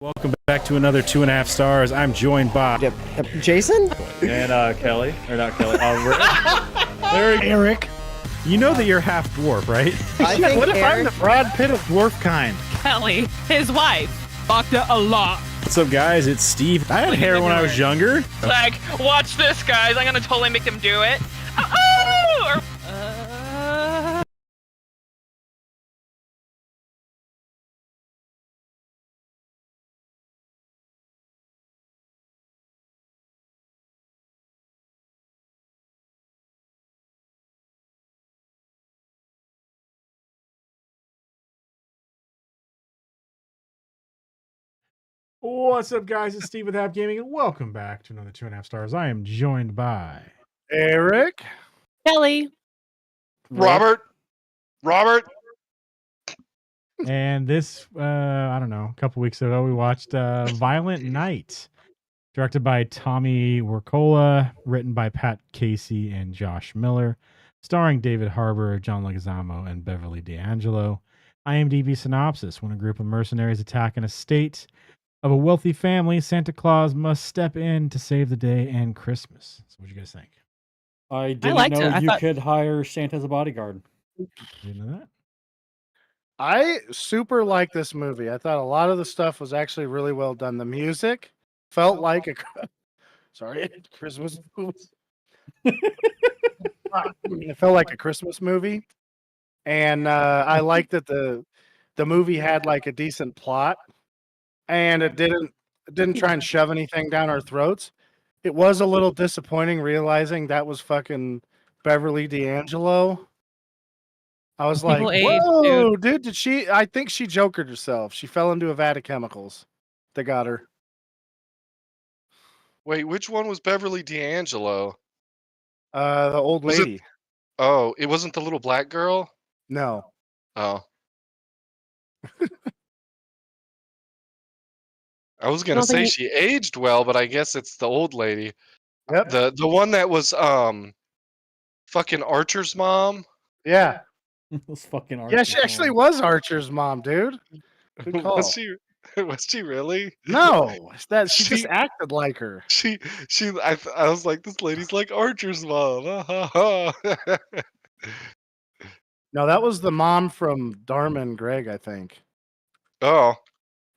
Welcome back to another 2.5 stars. I'm joined by Jason and Kelly, or not Kelly, Eric. You know that you're half dwarf, right? I think What if I'm Eric, the Brad Pitt of dwarf kind? Kelly, his wife, fucked it a lot. What's up, guys? It's Steve. I had hair when I was younger. Like, watch this, guys. I'm gonna totally make them do it. Oh! What's up, guys? It's Steve with Hap Gaming, and welcome back to another 2.5 stars. I am joined by Eric. Kelly. Robert. and this, I don't know, a couple weeks ago, we watched Violent Night, directed by Tommy Wirkola, written by Pat Casey and Josh Miller, starring David Harbour, John Leguizamo, and Beverly D'Angelo. IMDb synopsis: when a group of mercenaries attack an estate of a wealthy family, Santa Claus must step in to save the day and Christmas. So what do you guys think? I didn't liked know it. I you thought- could hire Santa as a bodyguard. You know that? I super like this movie. I thought a lot of the stuff was actually really well done. The music felt like a Christmas movie. It felt like a Christmas movie. And I liked that the movie had like a decent plot, and it didn't try and shove anything down our throats. It was a little disappointing realizing that was fucking Beverly D'Angelo. I was like, People age, whoa, dude, did she? I think she jokered herself. She fell into a vat of chemicals that got her. Wait, which one was Beverly D'Angelo? The old Was it- lady. Oh, it wasn't the little black girl? No. Oh. I was gonna don't think say she aged well, but I guess it's the old lady. Yep. The one that was fucking Archer's mom. Yeah. Those fucking Yeah, she actually was Archer's mom, dude. Good call. Was she really? No, that she just She- acted like her. I was like, this lady's like Archer's mom. No, that was the mom from Dharma and Greg, I think. Oh.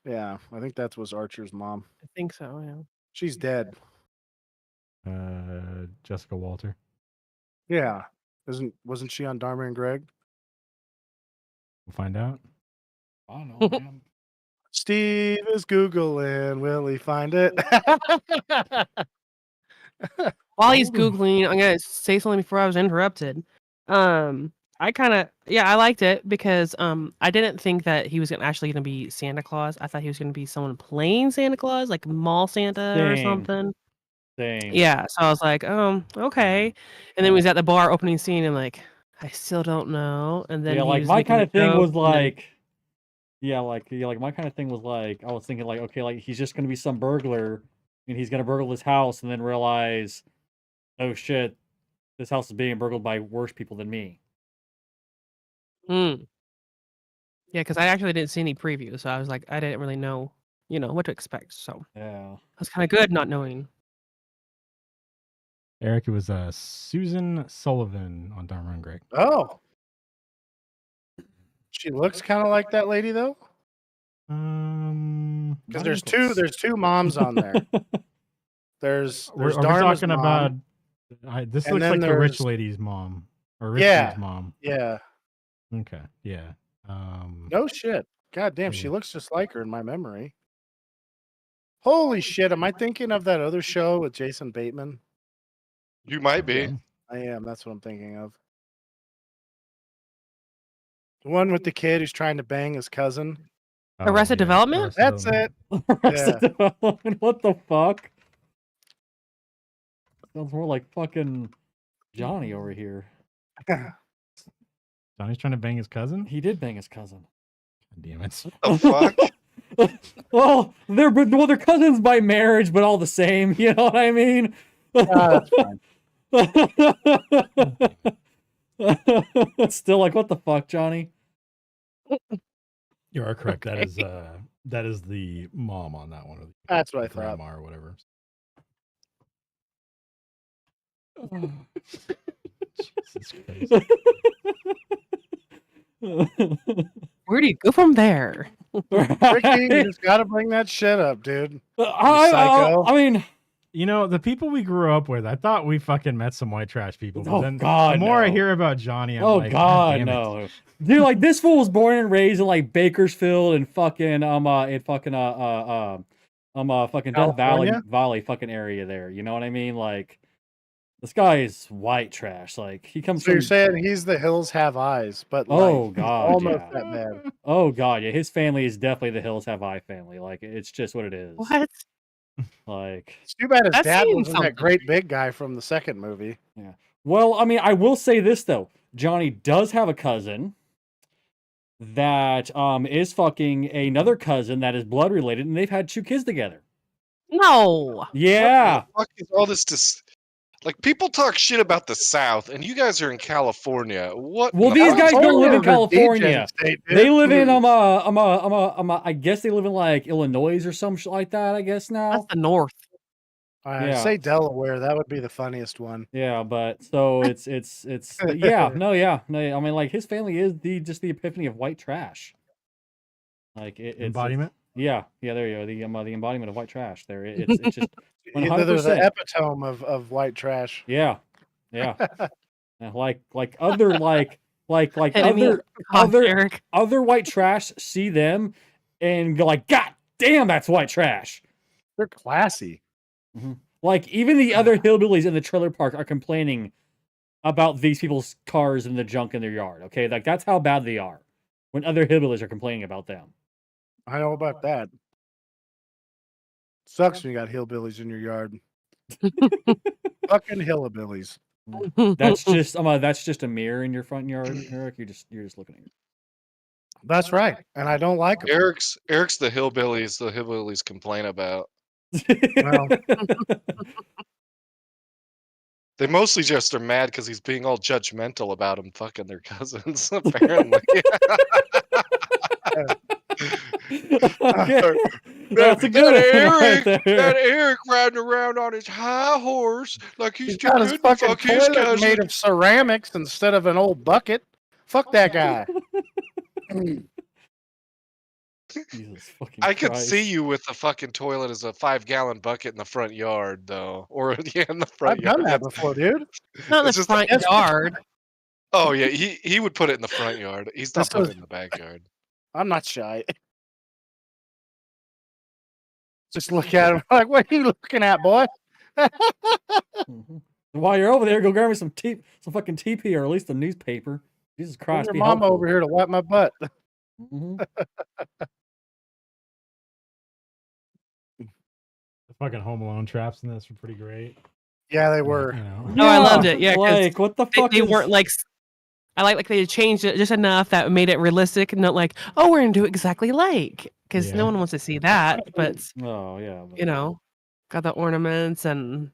Yeah, I think that was Archer's mom. I think so, yeah. She's dead. Jessica Walter. Yeah. Wasn't she on Dharma and Greg? We'll find out. I don't know, man. Steve is Googling. Will he find it? While he's Oh. Googling, I'm gonna say something before I was interrupted. I liked it because I didn't think that he was actually gonna be Santa Claus. I thought he was gonna be someone playing Santa Claus, like mall Santa or Same. something. Same. Yeah, so I was like, okay. And then we was at the bar opening scene and like, I still don't know. And then Yeah, he like was my making kind a of thing joke, was and then- like, my kind of thing was like, I was thinking like, okay, like he's just gonna be some burglar, and he's gonna burgle his house, and then realize, oh shit, this house is being burgled by worse people than me. Hmm. Yeah, because I actually didn't see any preview, so I was like, I didn't really know, what to expect. So Yeah. that's kind of good not knowing. Eric, it was Susan Sullivan on Dharma and Greg. Oh. She looks kind of like that lady though. Because not even close. there's two moms on there. There's Are we Dharma's talking mom. about? This and looks then like the rich there's- lady's mom, or rich Yeah. dude's mom. Yeah. Okay, yeah. No shit. God damn, she Yeah. looks just like her in my memory. Holy shit, am I thinking of that other show with Jason Bateman? You might be. Okay. I am, that's what I'm thinking of. The one with the kid who's trying to bang his cousin. Arrested Development? Arrested That's Development. it. Arrested Development, what the fuck? Sounds more like fucking Johnny over here. Johnny's trying to bang his cousin. He did bang his cousin. God damn it! The fuck? Well, they're cousins by marriage, but all the same. You know what I mean? That's fine. Still like, what the fuck, Johnny? You are correct. That is That is the mom on that one, or That's what I the thought. grandma or whatever. Jesus Christ. Where do you go from there? Ricky, you just got to bring that shit up, dude. psycho. I mean, You know, the people we grew up with, I thought we fucking met some white trash people. But Oh, then God, the more I no. hear about Johnny, I'm oh like, God, damn it. no, dude! Like this fool was born and raised in like Bakersfield and fucking fucking Death California? Valley fucking area there. You know what I mean? Like this guy is white trash. Like he comes So you're from. saying he's the hills have eyes, but Oh like God, almost yeah. that bad. Oh God, yeah. His family is definitely the Hills Have Eye family. Like it's just what it is. What? Like, It's too bad his That dad seems wasn't something. that great big guy from the second movie. well, I mean, I will say this though. Johnny does have a cousin that is fucking another cousin that is blood related, and they've had 2 kids together. No. Yeah. What the fuck is all this? Like people talk shit about the South, and you guys are in California. What? Well, the these fuck? guys don't live in California. California. State, dude. They live in I guess they live in like Illinois or some shit like that. I guess That's now. the North. Yeah. Say Delaware. That would be the funniest one. Yeah, but so it's yeah, no, yeah, no. I mean, like his family is just the epiphany of white trash. Like it's Embodiment? Yeah, there you go. The embodiment of white trash. There, it's just They're 100%. the epitome of white trash. Yeah. Yeah, like other like Epitome of other Eric. other white trash see them and go like, God damn, that's white trash. They're classy. Like even the other hillbillies in the trailer park are complaining about these people's cars and the junk in their yard. Okay, like that's how bad they are. When other hillbillies are complaining about them. I know about that. Sucks when you got hillbillies in your yard. Fucking hillbillies. That's just a mirror in your front yard, Eric. You're just looking at it. That's right, and I don't like them. Eric's the hillbillies. The hillbillies complain about. Well, They mostly just are mad because he's being all judgmental about them fucking their cousins. Apparently, Okay. That's a good one right there. that Eric riding around on his high horse like he's he's too got his good to fucking fuck his toilet cousin. made of ceramics instead of an old bucket. Fuck that guy. Jesus fucking I could Christ. see you with the fucking toilet as a 5-gallon bucket in the front yard, though, or in the I've front done yard. that before, dude. Not in the It's just- front yard. Oh yeah, he would put it in the front yard. He's not This putting was- it in the backyard. I'm not shy. Just look at him like, what are you looking at, boy? Mhm. While you're over there, go grab me some fucking TP or at least a newspaper. Jesus Bring Christ, your be mama helpful. over here to wipe my butt. Mhm. The fucking Home Alone traps in this were pretty great. Yeah, they Like, were. you know. No, I loved it. Yeah, 'cause like what the fuck? They weren't like. I like they changed it just enough that made it realistic, and not like, oh, we're gonna do exactly like, because Yeah. no one wants to see that. But Oh yeah. you know, got the ornaments and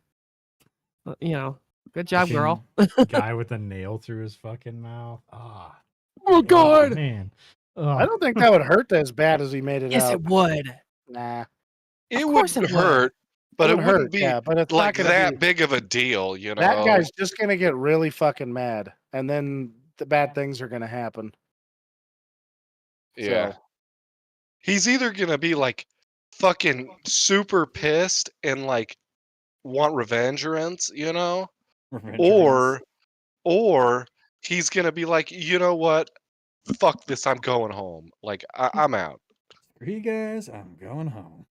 good job, girl. Guy with a nail through his fucking mouth. Ah. Oh, God. Man. I don't think that would hurt as bad as he made it Yes, out. it would. Nah. It Of would course it would. hurt, but it would wouldn't hurt, be yeah, but it's like not gonna that be, big of a deal, you know. That guy's just gonna get really fucking mad, and then the bad things are gonna happen. Yeah. So, He's either gonna be like fucking super pissed and like want revengeance, you know, or he's gonna be like, you know what, fuck this, I'm going home. Like I'm out. Screw you guys, I'm going home.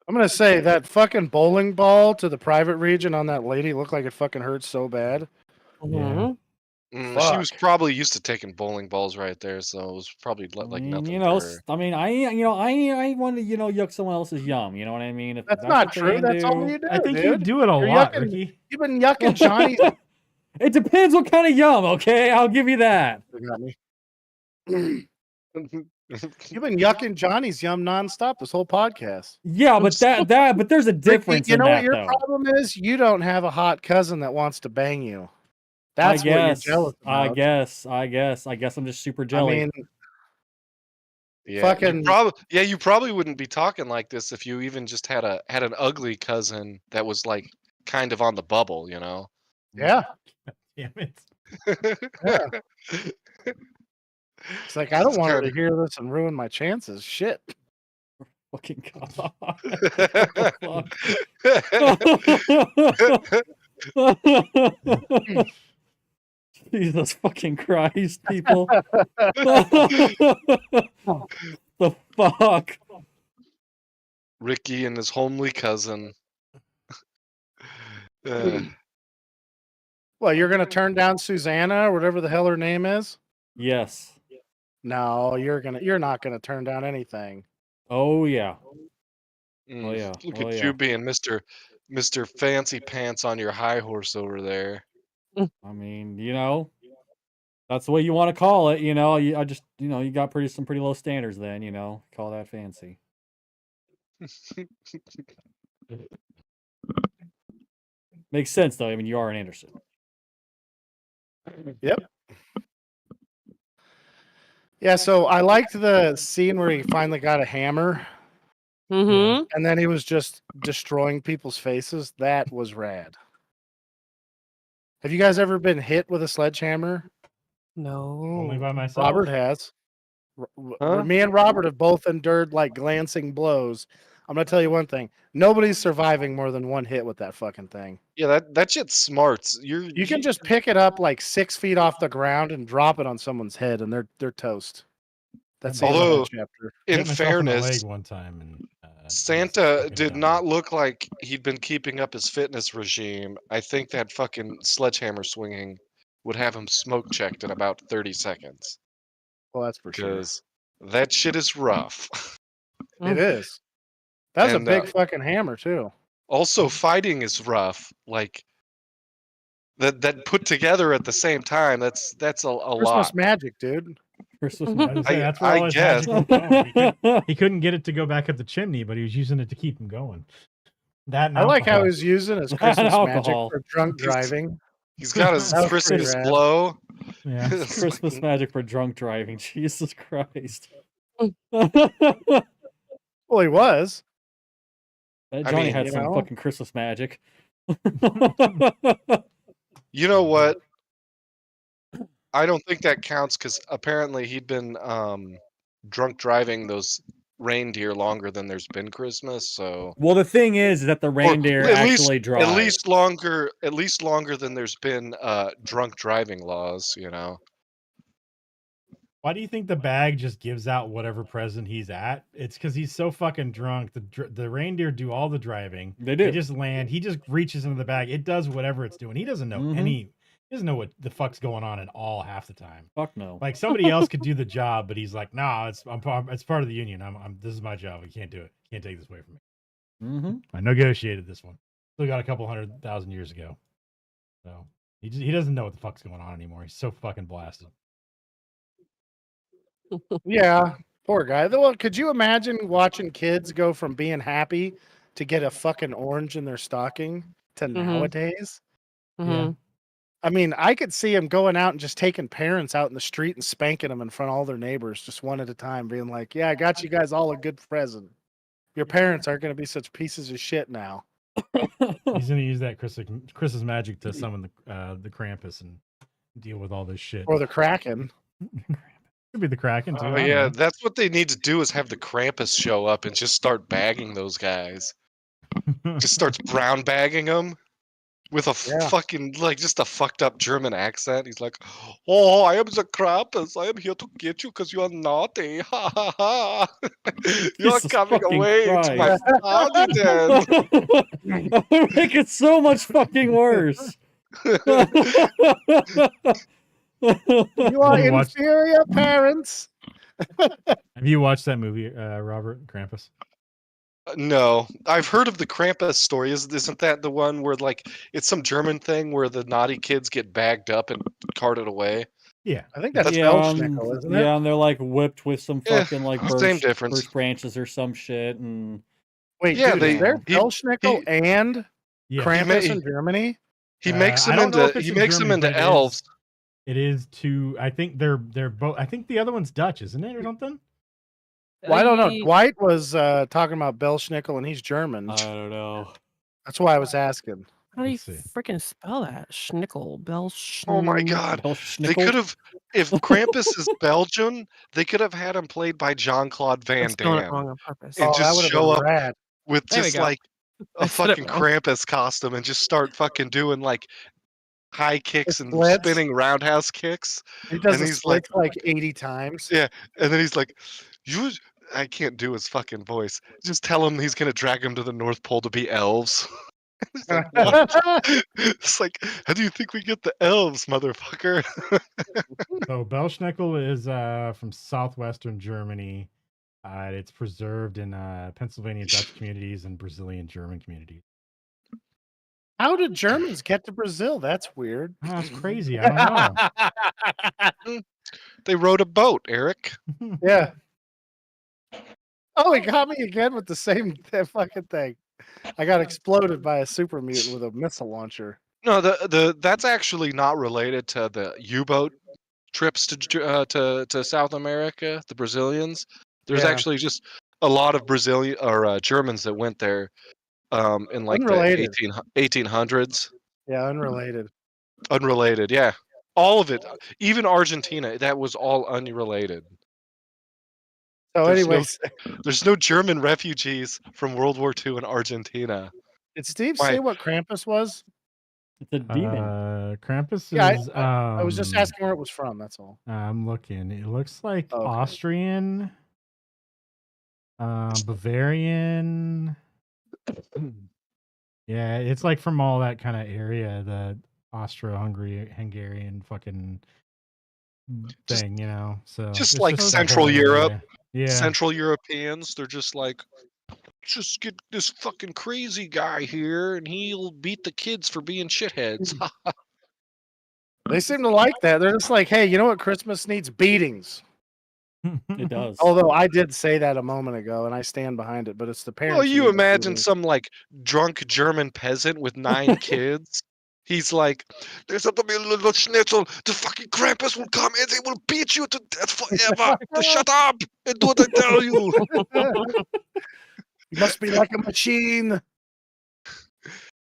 I'm gonna say that fucking bowling ball to the private region on that lady looked like it fucking hurt so bad. Mhm. She was probably used to taking bowling balls right there, so it was probably like nothing. You know, for her. I mean, I ain't want to, yuck someone else's yum. You know what I mean? If That's not what they true. That's all do- you do, I think dude. you do it a You're lot, yucking- Ricky. You've been yucking Johnny's. It depends what kind of yum. Okay, I'll give you that. Got me. You've been yucking Johnny's yum nonstop this whole podcast. Yeah, but but there's a difference. Ricky, you know in what that, your though. problem is? You don't have a hot cousin that wants to bang you. I That's what you're guess. jealous about. I guess I'm just super jelly. I mean, Yeah, Fucking- you probably wouldn't be talking like this if you even just had an ugly cousin that was like kind of on the bubble, you know. Yeah. Damn it. It's like I don't It's want her to kinda- hear this and ruin my chances. Shit. Fucking god. What the fuck? Jesus fucking Christ, people. The fuck? Ricky and his homely cousin. Uh, Well, you're gonna turn down Susanna or whatever the hell her name is? Yes. No, you're not gonna turn down anything. Oh yeah. mm, yeah, Look oh, at yeah. you being Mr. Fancy Pants on your high horse over there. I mean, that's the way you want to call it. I just, you got some pretty low standards. Then, call that fancy. Makes sense though. I mean, you are an Anderson. Yeah, so I liked the scene where he finally got a hammer Mm-hmm. and then he was just destroying people's faces. That was rad. Have you guys ever been hit with a sledgehammer? Only No. by myself. Robert has. Huh? Me and Robert have both endured like glancing blows. I'm gonna tell you one thing: nobody's surviving more than one hit with that fucking thing. Yeah, that shit's smart. You can just pick it up like 6 feet off the ground and drop it on someone's head, and they're toast. That's the end of Although- that chapter. I in hit myself in the fairness, leg one time, and Santa fucking did dumb. not look like he'd been keeping up his fitness regime. I think that fucking sledgehammer swinging would have him smoke checked in about 30 seconds. Well, that's for sure. Because that shit is rough. It is. That's And, a big fucking hammer too. Also, fighting is rough. Like that put together at the same time. That's a Christmas lot. magic, dude. Christmas I was gonna say, that's where I all his guess. magic was going. magic. He couldn't get it to go back up the chimney, but he was using it to keep him going. That and I like how alcohol. he's using his And Christmas magic alcohol. for drunk He's- driving. He's got his That was pretty Christmas rad. blow. Yeah. It's Christmas fucking- magic for drunk driving. Jesus Christ. Well, he was. That I Johnny mean, had you some know. fucking Christmas magic. You know what? I don't think that counts because apparently he'd been drunk driving those reindeer longer than there's been Christmas. So Well, the thing is that the reindeer at least- actually drive. at least longer than there's been drunk driving laws. You know. Why do you think the bag just gives out whatever present he's at? It's because he's so fucking drunk. The reindeer do all the driving. They do. They just land. He just reaches into the bag. It does whatever it's doing. He doesn't know Mhm. He doesn't know what the fuck's going on at all half the time. Fuck no. Like somebody else could do the job, but he's like, "Nah, it's part of the union. This is my job. You can't do it. You can't take this away from me. Mm-hmm. I negotiated this one. Still got a couple 100,000 years ago. So he doesn't know what the fuck's going on anymore. He's so fucking blasted. Yeah, poor guy. Well, could you imagine watching kids go from being happy to get a fucking orange in their stocking to nowadays? Mm-hmm. I mean, I could see him going out and just taking parents out in the street and spanking them in front of all their neighbors, just one at a time, being like, "Yeah, I got you guys all a good present. Your parents aren't going to be such pieces of shit now." He's gonna use that Chris's magic to summon the Krampus and deal with all this shit. Or the Kraken. Could be the Kraken too. Oh I don't yeah, know. that's what they need to do is have the Krampus show up and just start bagging those guys. Just starts brown bagging them with a Yeah. fucking just a fucked up German accent. He's like, "Oh, I am the Krampus. I am here to get you because you are naughty. Ha ha ha! You are Jesus coming fucking away to my party then." That would make it so much fucking worse. You are You watched- inferior parents. Have you watched that movie, Robert Krampus? No, I've heard of the Krampus story. Isn't that the one where it's some German thing where the naughty kids get bagged up and carted away? Yeah. I think that's yeah, Belschnickel, isn't it? yeah, and they're like whipped with some Yeah, fucking like same birch, difference. birch branches or some shit, and Wait, Yeah, dude, they- is there he- Belschnickel and Yeah. Krampus he- in Germany? He Uh, makes I them don't know if into it's he in makes Germany, them into but it is- elves. It is two. I think they're both. I think the other one's Dutch, isn't it, or something? Well, I don't know. I- Dwight was talking about Belschnickel, and he's German. I don't know. That's why I was asking. How do you Let's see. freaking spell that? Schnickel, Bell. Oh my God. They Schnickel? could have, if Krampus is Belgian, they could have had him played by Jean-Claude Van I'm spelling it Damme wrong on purpose. and Oh, that just would have show been up rad. with There we just go. like I a said it fucking wrong. Krampus costume and just start fucking doing like high kicks and splits. spinning roundhouse kicks. He does And the he's like, splits like 80 times. yeah, and then he's like, you. I can't do his fucking voice. Just tell him he's gonna drag him to the North Pole to be elves. He's like, what? It's like, how do you think we get the elves, motherfucker? So Belschnickel is from southwestern Germany. It's preserved in Pennsylvania Dutch communities and Brazilian German communities. How did Germans get to Brazil? That's weird. That's crazy. I They rowed a boat, Eric. don't know. Yeah. Oh, he got me again with the same fucking thing. I got exploded by a super mutant with a missile launcher. No, that's actually not related to the U-boat trips to South America. The Brazilians. There's Yeah. actually just a lot of Brazilian or Germans that went there in like Unrelated. the 1800s. Yeah, unrelated. Unrelated, yeah. All of it, even Argentina, that was all unrelated. So, There's no- anyways, There's no German refugees from World War II in Argentina. did Steve Why? say what Krampus was? It's a demon. Krampus Yeah, is. I was just asking where it was from. That's all. I'm looking. It looks like Okay. Austrian, Bavarian. Yeah, it's like from all that kind of area, the Austro-Hungarian fucking Just- thing, you know. So just it's like the Central whole Europe. area. Yeah. Central Europeans, they're just like, just get this fucking crazy guy here and he'll beat the kids for being shitheads. They seem to like that. They're just like, hey, you know what? Christmas needs beatings. It does. Although I did say that a moment ago, and I stand behind it. But it's the parents. Well, who you need the imagine beatings. some like drunk German peasant with 9 kids. He's like, there's up to be a little schnitzel. The fucking Krampus will come and they will beat you to death forever. Just shut up and do what I tell you. You must be like a machine.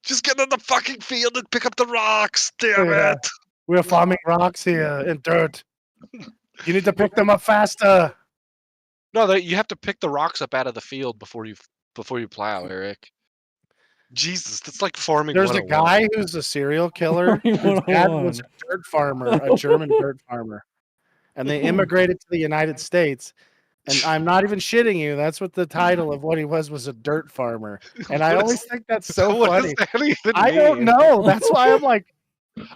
Just get in the fucking field and pick up the rocks. Damn Yeah. it. We're farming rocks here in dirt. You need to pick them up faster. No, you have to pick the rocks up out of the field before you plow, Eric. Jesus, that's like farming. There's a 101. guy who's a serial killer. His dad was a dirt farmer, a German dirt farmer. And they immigrated to the United States. And I'm not even shitting you. That's what the title of what he was a dirt farmer. And I What always is- think that's so what funny. does that even I don't mean? know. That's why I'm like,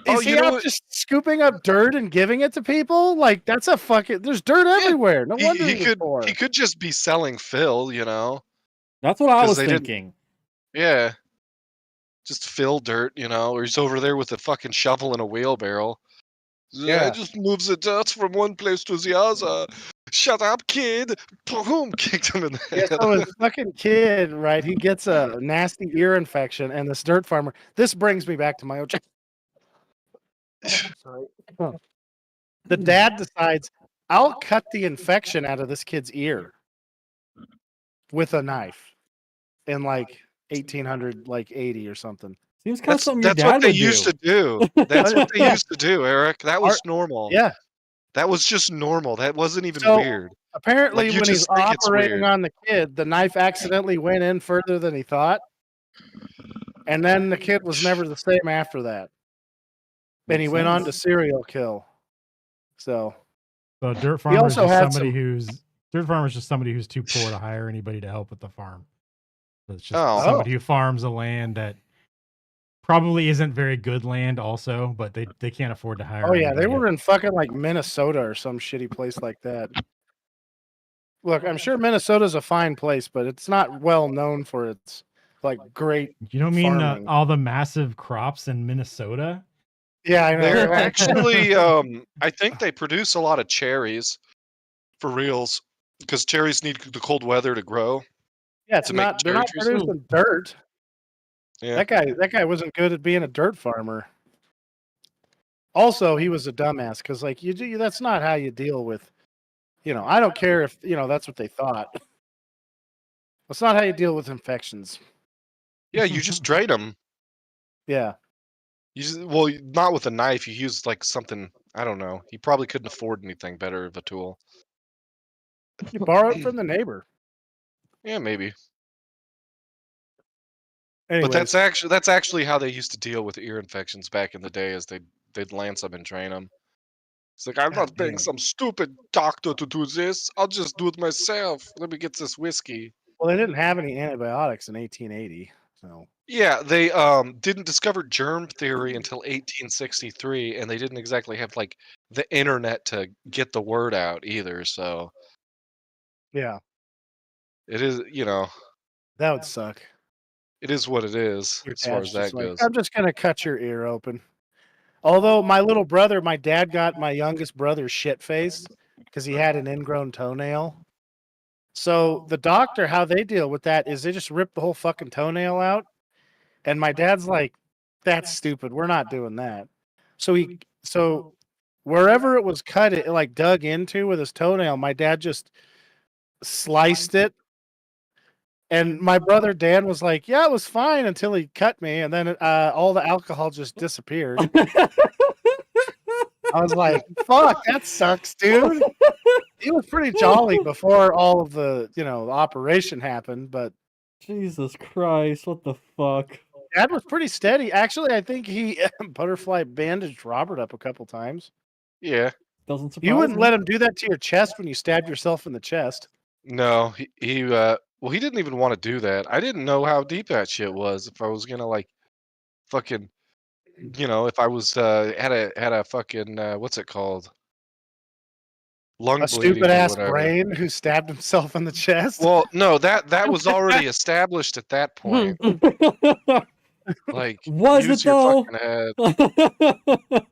Oh, is you he know out what- just scooping up dirt and giving it to people? Like, that's a fucking, there's dirt everywhere. No wonder He he was could poor. he could just be selling Phil, you know. That's what I 'Cause was they didn't- thinking. Yeah. Just fill dirt, you know, or he's over there with a fucking shovel and a wheelbarrow. Yeah. I just move the dirt from one place to the other. Shut up, kid! Boom! Kicked him in the Yeah, head. so his fucking kid, right? He gets a nasty ear infection, and this dirt farmer. This brings me back to my own. Sorry. The dad decides, I'll cut the infection out of this kid's ear with a knife in like 1800, like 80 or something. Seems kind of That's, something your that's dad what they would used do. to do. That's what they Yeah. used to do, Eric. That was normal. Yeah. That was just normal. That wasn't even So- weird. Apparently, Like, you when he's just think it's operating weird. on the kid, the knife accidentally went in further than he thought. And then the kid was never the same after that. And he Makes went on to sense. serial kill. So, So dirt farmer is also just had somebody who's too poor to hire anybody to help with the farm. So it's just Oh. somebody who farms a land that probably isn't very good land also, but they can't afford to hire. oh yeah, they anybody. were in fucking like Minnesota or some shitty place like that. Look, I'm sure Minnesota's a fine place, but it's not well known for its like great. You don't mean farming. all the massive crops in Minnesota? Yeah, I know. They're right? actually, I think they produce a lot of cherries for reals because cherries need the cold weather to grow. Yeah, it's to make not. They're not cherry juice. producing dirt. Yeah. That guy wasn't good at being a dirt farmer. Also, he was a dumbass because, like, that's not how you deal with, I don't care if that's what they thought. That's not how you deal with infections. Yeah, you just drain them. Yeah. Well, not with a knife. You use like something. I don't know. He probably couldn't afford anything better of a tool. You borrow it from the neighbor. Yeah, maybe. Anyways, But that's actually how they used to deal with ear infections back in the day. Is they'd lance them and drain them. It's like I'm God not paying damn. some stupid doctor to do this. I'll just do it myself. Let me get this whiskey. Well, they didn't have any antibiotics in 1880, so Yeah, they didn't discover germ theory until 1863, and they didn't exactly have like the internet to get the word out either. So yeah, it is, that would suck. it is what it is Your as far dad's as just that like, goes. I'm just gonna cut your ear open. Although my little brother, my dad got my youngest brother shit faced because he had an ingrown toenail. So the doctor, how they deal with that is they just rip the whole fucking toenail out. And my dad's like, that's stupid. We're not doing that. So wherever it was cut, it like dug into with his toenail, my dad just sliced it. And my brother Dan was like, yeah, it was fine until he cut me. And then all the alcohol just disappeared. I was like, fuck, that sucks, dude. He was pretty jolly before all of the, the operation happened, but Jesus Christ, what the fuck? Dad was pretty steady. Actually, I think he butterfly bandaged Robert up a couple times. Yeah. Doesn't surprise You wouldn't me. let him do that to your chest when you stabbed yourself in the chest. No, well, he didn't even want to do that. I didn't know how deep that shit was. If I was gonna like fucking, if I was had a fucking what's it called? Lung A bleeding stupid or ass whatever. brain who stabbed himself in the chest. Well, no, that was already established at that point. Like, Was use it your though? fucking head.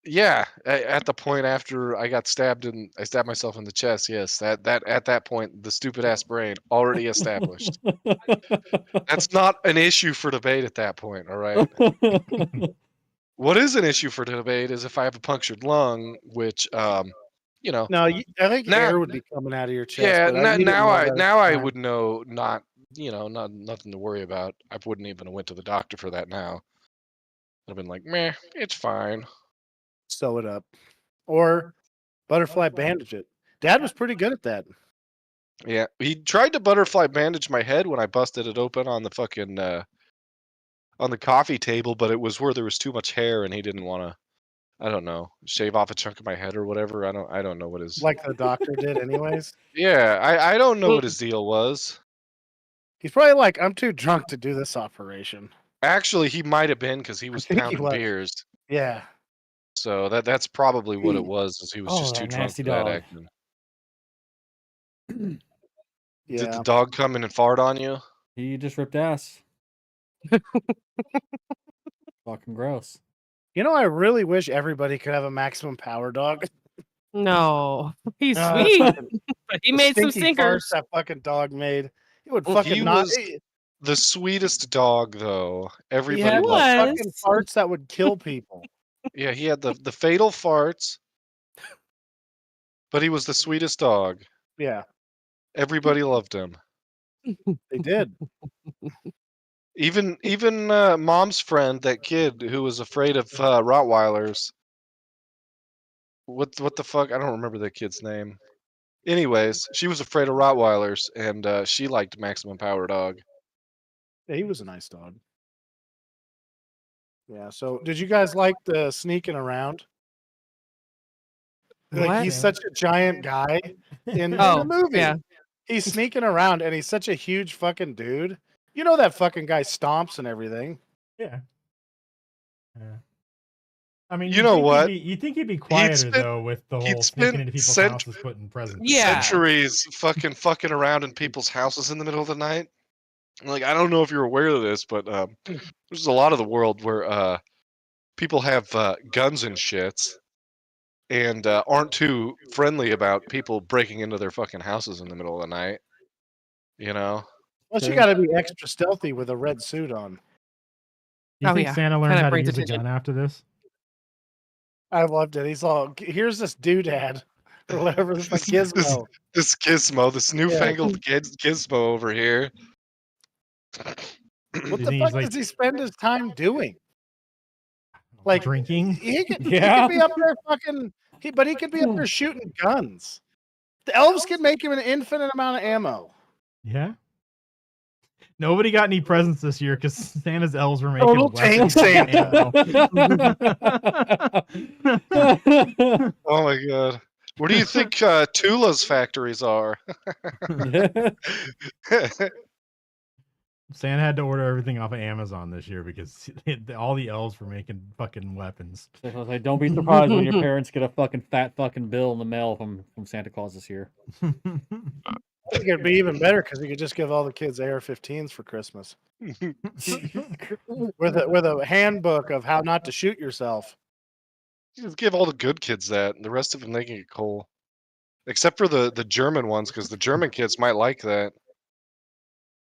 Yeah, at the point after I got stabbed and I stabbed myself in the chest, yes, that at that point the stupid ass brain already established. That's not an issue for debate at that point, all right? What is an issue for debate is if I have a punctured lung, which No, I think now air would be coming out of your chest. yeah, but you didn't now know I that at now the I time. would know not nothing to worry about. I wouldn't even have went to the doctor for that now. I've been like, meh, it's fine. Sew it up. Or butterfly bandage it. Dad was pretty good at that. Yeah, he tried to butterfly bandage my head when I busted it open on the fucking on the coffee table, but it was where there was too much hair and he didn't want to, I don't know, shave off a chunk of my head or whatever. I don't know what his Like the doctor did anyways. Yeah, I don't know what his deal was. He's probably like, I'm too drunk to do this operation. Actually, he might have been because he was think he pounding was. beers. Yeah. So that's probably what it was. Is he was Oh, just too that drunk nasty for that dog. acting. Yeah. Did the dog come in and fart on you? He just ripped ass. Fucking gross. I really wish everybody could have a maximum power dog. No, he's Uh, sweet, fucking- but he the made some stinky farts sinkers. that fucking dog made. He would He fucking not. was The sweetest dog, though. He Everybody had was. loved him. fucking farts that would kill people. Yeah, he had the fatal farts, but he was the sweetest dog. Yeah, Everybody loved him. they did. Even mom's friend, that kid who was afraid of Rottweilers. What the fuck? I don't remember that kid's name. Anyways, she was afraid of Rottweilers, and she liked Maximum Power Dog. Yeah, he was a nice dog. Yeah. So, did you guys like the sneaking around? Like What? he's such a giant guy in the Oh, movie. yeah. He's sneaking around, and he's such a huge fucking dude. You know that fucking guy stomps and everything. Yeah. Yeah. I mean, You know what? You think he'd be quieter spent- though with the he'd whole spent sneaking into people's cent- houses, putting presents. Yeah. Centuries fucking around in people's houses in the middle of the night. Like, I don't know if you're aware of this, but there's a lot of the world where people have guns and shits and aren't too friendly about people breaking into their fucking houses in the middle of the night. You know? Plus, you Sure. got to be extra stealthy with a red suit on. You Oh, think yeah. Santa learned Kinda how to brings use a attention. gun after this? I loved it. He's all, here's this doodad or whatever. It's like This- Gizmo. This Gizmo, this newfangled Gizmo over here. What You the think fuck he's, like- does he spend his time doing? Like drinking. he could Yeah. be up there fucking. But he could be up there shooting guns. The elves could make him an infinite amount of ammo. Yeah. Nobody got any presents this year because Santa's elves were making Total tank weapons. Oh my god. Where do you think Tula's factories are? Santa had to order everything off of Amazon this year because all the elves were making fucking weapons. Like, don't be surprised when your parents get a fucking fat fucking bill in the mail from Santa Claus this year. I think it'd be even better because you could just give all the kids AR-15s for Christmas with a handbook of how not to shoot yourself. Just give all the good kids that, and the rest of them they can get coal. Except for the German ones, because the German kids might like that.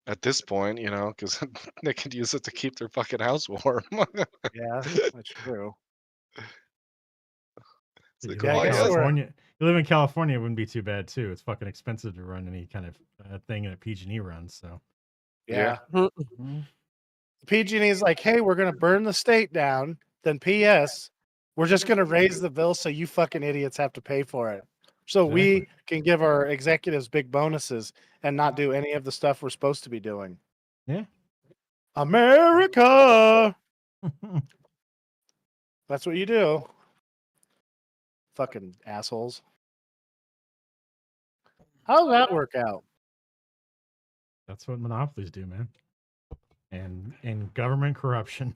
At this point, you know, because they could use it to keep their fucking house warm. Yeah, that's true. It's like, You Yeah, I live in guess so. California. You live in California, it wouldn't be too bad too. It's fucking expensive to run any kind of thing that PG&E runs. So Yeah. Mhm. PG&E is like, hey, we're gonna burn the state down. Then P.S. We're just gonna raise the bill so you fucking idiots have to pay for it. So we can give our executives big bonuses and not do any of the stuff we're supposed to be doing. Yeah. America. That's what you do. Fucking assholes. How'd that work out? that's what monopolies do, man. And government corruption.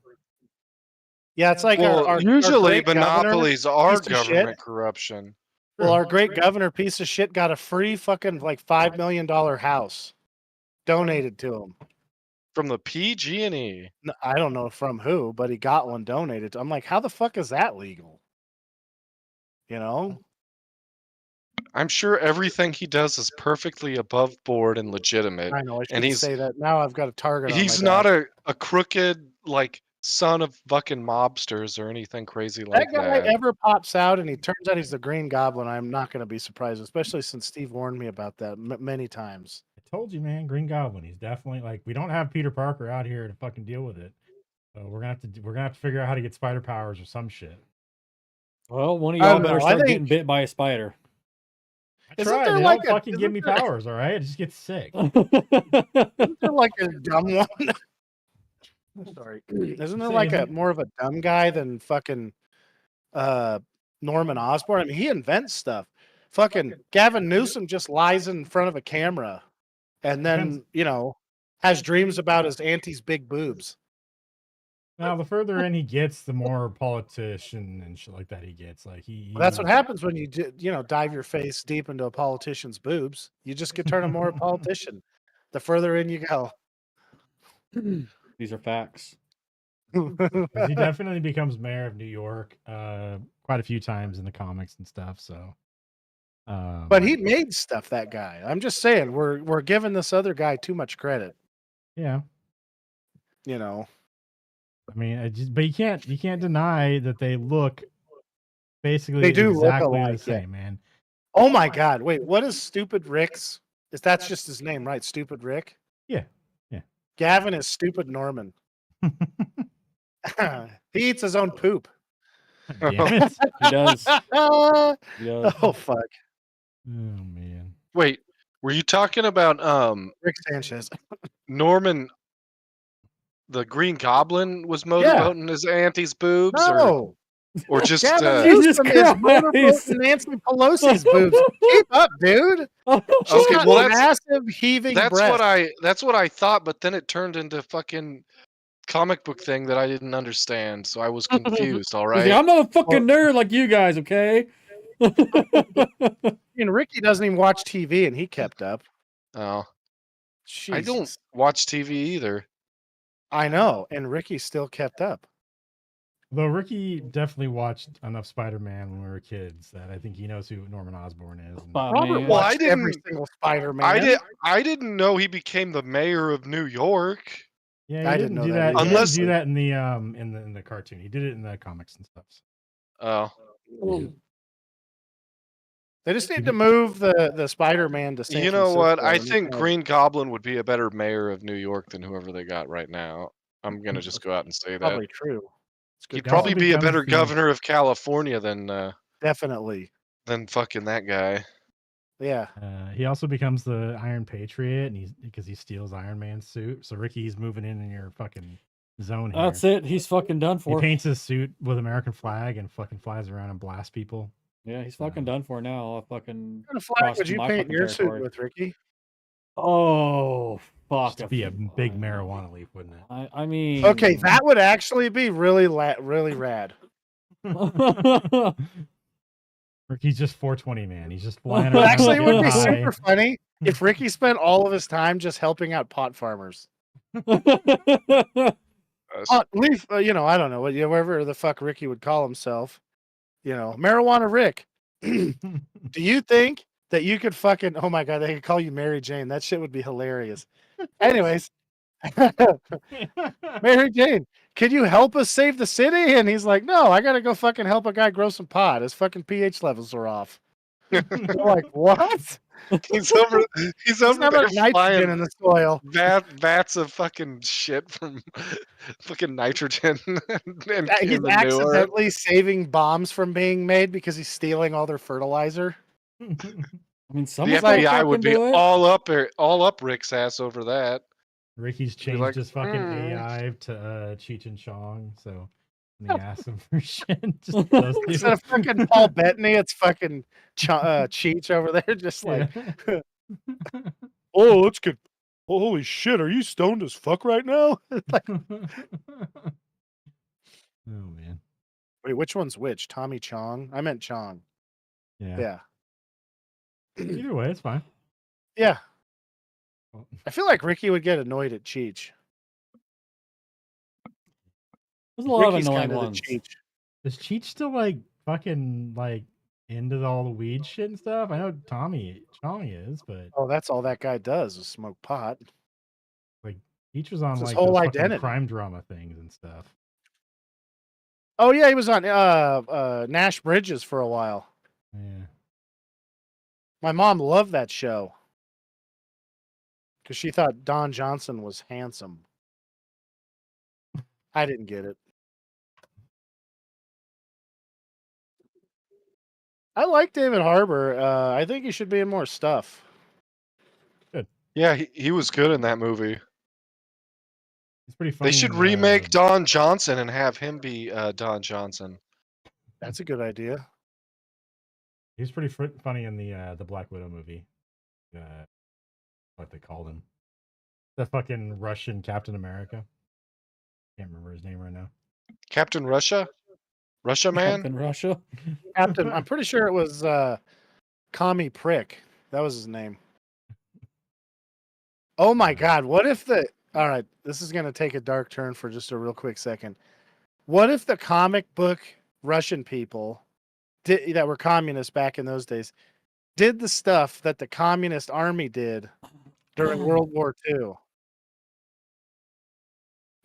Yeah, it's like well, our usually great governor monopolies are piece of shit. government corruption. Well, our great governor piece of shit got a free fucking like $5 million house donated to him. From the PG&E. I don't know from who, but he got one donated. I'm like, how the fuck is that legal? You know? I'm sure everything he does is perfectly above board and legitimate. I know I And shouldn't he's say that. Now I've got a target on my he's back. not a crooked like son of fucking mobsters or anything crazy like That guy that. ever pops out and he turns out he's the Green Goblin, I'm not going to be surprised, especially since Steve warned me about that many times. I told you, man. Green Goblin. He's definitely like we don't have Peter Parker out here to fucking deal with it. So we're gonna have to figure out how to get spider powers or some shit. Well, one of I y'all don't better know, I start think- getting bit by a spider. I Isn't tried. there They like don't a- fucking give me isn't there- powers. All right, I just get sick. Isn't there like a dumb one? Sorry. Isn't there like a more of a dumb guy than fucking Norman Osborn? I mean, he invents stuff. Fucking Gavin Newsom just lies in front of a camera and then, Depends. you know, has dreams about his auntie's big boobs. Now, the further in he gets, the more politician and shit like that he gets. Like Well, that's what happens when you dive your face deep into a politician's boobs. You just get turned more a politician. The further in you go. These are facts. 'Cause he definitely becomes mayor of New York quite a few times in the comics and stuff. So, But he made stuff, that guy. I'm just saying, we're giving this other guy too much credit. yeah. You know. I mean, but you can't deny that they look basically They do look exactly the alike, yeah. same, man. Oh my God! Wait, what is Stupid Rick's? That's just his name, right? Stupid Rick. Yeah, yeah. Gavin is Stupid Norman. He eats his own poop. Damn it. He does. Oh He does. fuck, Oh man. Wait, were you talking about Rick Sanchez. Norman the Green Goblin was motorboating his auntie's boobs No, or just Gavin Jesus Newsom is Christ. motorboating Nancy Pelosi's boobs. Keep up, dude. She's Okay, got well, that's- massive heaving that's breasts. what I thought, but then it turned into fucking comic book thing that I didn't understand, so I was confused, all He's like, right? I'm not a fucking nerd like you guys, okay? And Ricky doesn't even watch TV, and he kept up. Oh. I Jesus. don't watch TV either. I know, and Ricky still kept up. Though Ricky definitely watched enough Spider-Man when we were kids that I think he knows who Norman Osborn is. and- Oh, Robert man. Well, I watched every didn't- single Spider-Man. I didn't know he became the mayor of New York. Yeah, he I didn't didn't know do that that. either. He didn't Unless- do that in the cartoon. He did it in the comics and stuff. Oh. They just need to move the Spider-Man to San You know what? I Francisco, and think he's gonna- Green Goblin would be a better mayor of New York than whoever they got right now. I'm gonna just go out and say that. probably true. It's good He'd He also probably be a becomes better the- governor of California Definitely. than fucking that guy. Yeah. He also becomes the Iron Patriot, and because he steals Iron Man's suit. So Ricky, he's moving in your fucking zone here. That's it. He's fucking done He for. paints his suit with American flag and fucking flies around and blasts people. Yeah, he's fucking done for now. What kind of flag would Crossed you my paint fucking your suit territory. with, Ricky? Oh fuck! Just to be a big marijuana leaf, wouldn't it? I mean. Okay, that would actually be really really rad. Ricky's just 420 man. He's just flying Well, around. actually, it would be getting high. super funny if Ricky spent all of his time just helping out pot farmers. Leaf, you know, I don't know, whatever the fuck Ricky would call himself. You know, Marijuana Rick. Do you think that you could fucking? Oh my god, they could call you Mary Jane. That shit would be hilarious. Anyways, Mary Jane, can you help us save the city? And he's like, no, I gotta go fucking help a guy grow some pot. His fucking pH levels are off. They're like, what? He's over There's not there much nitrogen flying in the soil. vats of fucking shit from fucking nitrogen and He's manure. accidentally saving bombs from being made because he's stealing all their fertilizer. I mean, The someone's gotta FBI would fucking be do it. all up Rick's ass over that. Ricky's changed like, his fucking AI to Cheech and Chong, so when he asks him for shit, just those two. Instead of fucking Paul Bettany, it's fucking Cheech over there, just like, Yeah. oh, let's get. Holy shit, are you stoned as fuck right now? Like, Oh man. wait, which one's which? Tommy Chong? I meant Chong. Yeah. Yeah. Either way, it's fine. Yeah. Well, I feel like Ricky would get annoyed at Cheech. There's a lot Ricky's of annoying kinda the ones. Cheech. Is Cheech still like fucking like into all the weed shit and stuff? I know Tommy Chong is, but Oh, that's all that guy does is smoke pot. Cheech was on It's his like whole those fucking identity. crime drama things and stuff. Oh yeah, he was on Nash Bridges for a while. Yeah. My mom loved that show because she thought Don Johnson was handsome. I didn't get it. I like David Harbour. I think he should be in more stuff. Yeah, he was good in that movie. It's pretty funny. They should in, remake Don Johnson and have him be Don Johnson. That's a good idea. He's pretty funny in the Black Widow movie. What they called him. The fucking Russian Captain America. Can't remember his name right now. Captain Russia? Russia Man? Captain Russia. Captain, I'm pretty sure it was Commie Prick. That was his name. Oh my God! What if the? All right, this is gonna take a dark turn for just a real quick second. What if the comic book Russian people that were communists back in those days did the stuff that the communist army did during World War II?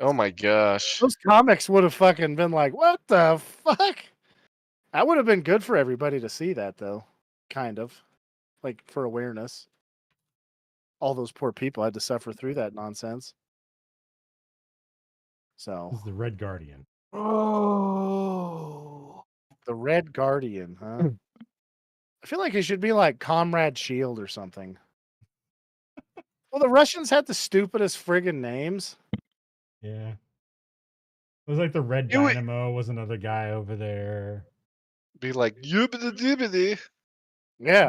Oh my gosh. Those comics would have fucking been like, what the fuck? That would have been good for everybody to see that, though. Kind of. Like, for awareness. All those poor people had to suffer through that nonsense. This So, is the Red Guardian. oh, the Red Guardian, huh? I feel like it should be like Comrade Shield or something. Well, the Russians had the stupidest friggin' names. Yeah. It was like the Red You would- Dynamo was another guy over there. Be like, yubbidi Yeah.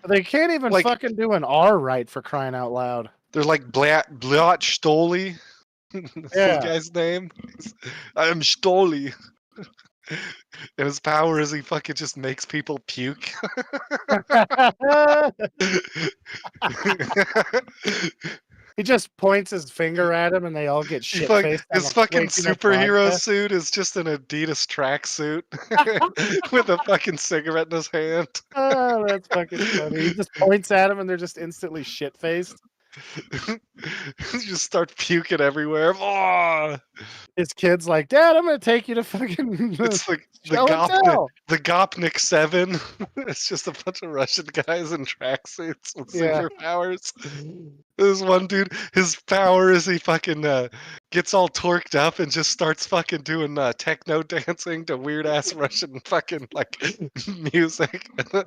They can't even Like- fucking do an R right for crying out loud. They're like Blat Stoli. That's Yeah. the guy's name. I'm Stoli. And his power is he fucking just makes people puke. He just points his finger at him and they all get He shit fuck- faced. his fucking superhero suit is just an Adidas tracksuit with a fucking cigarette in his hand. Oh, that's fucking funny. He just points at him and they're just instantly shit faced. Just start puking everywhere. Oh! His kid's like, Dad, I'm gonna take you to fucking It's like the show and tell. Gopnik 7. It's just a bunch of Russian guys in tracksuits with Yeah. superpowers. This one dude, his power is he fucking gets all torqued up and just starts fucking doing techno dancing to weird ass Russian fucking like music. I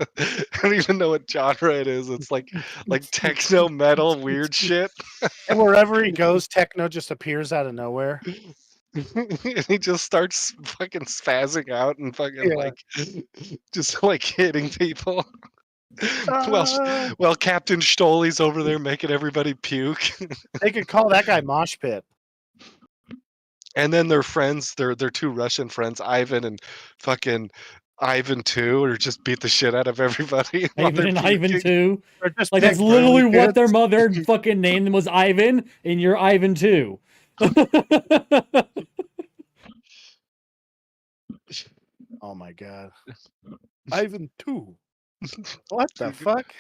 don't even know what genre it is. It's like techno metal weird shit. And wherever he goes, techno just appears out of nowhere. And he just starts fucking spazzing out and fucking Yeah. like just like hitting people. Ah. Well, Captain Stoley's over there making everybody puke. They could call that guy Mosh Pit. And then their friends, their two Russian friends, Ivan and fucking Ivan 2, or just beat the shit out of everybody. while Ivan they're and Ivan puking. too. They're just Like that's big literally burly what their kids. mother fucking named them was Ivan, and you're Ivan too. Oh my god. Ivan 2. What the fuck?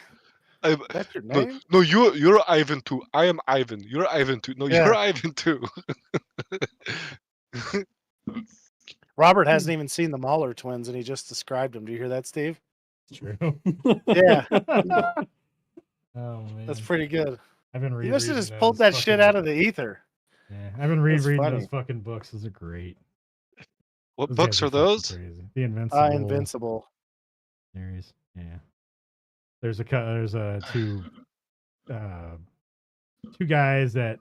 I- That's your No, name? no, you're Ivan 2. I am Ivan. You're Ivan 2. No, Yeah. you're Ivan 2. Robert hasn't even seen the Mahler twins and he just described them. Do you hear that, Steve? It's true. Yeah. Oh man, That's pretty good. I've been You reading. must have just pulled that shit out of the ether. Yeah, I've been That's reading funny. those fucking books. Those are great. What Those books guys are fucking those? Crazy. The Invincible. Invincible. series. Yeah. There's two guys that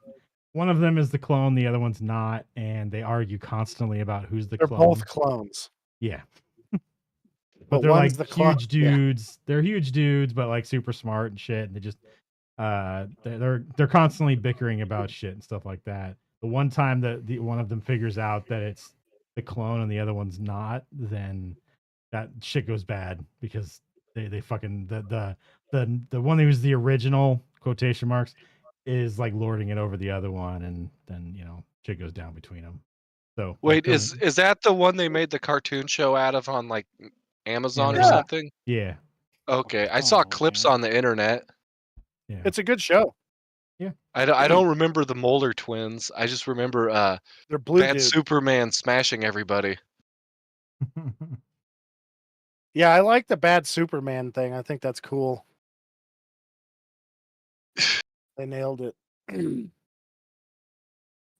one of them is the clone, the other one's not, and they argue constantly about who's the They're clone. both clones. Yeah. But they're one's like the clone. huge dudes. They're huge dudes, but like super smart and shit. And they just they're constantly bickering about shit and stuff like that. The one time that one of them figures out that it's the clone and the other one's not, then that shit goes bad because they fucking the one who's the original quotation marks is like lording it over the other one, and then shit goes down between them. So Wait, like, is that the one they made the cartoon show out of on like Amazon or Yeah. something? yeah. Okay, I saw Oh, clips man. on the internet. Yeah. It's a good show. I don't remember the Mulder twins. I just remember They're blue Bad dudes. Superman smashing everybody. Yeah, I like the bad Superman thing. I think that's cool. They nailed it.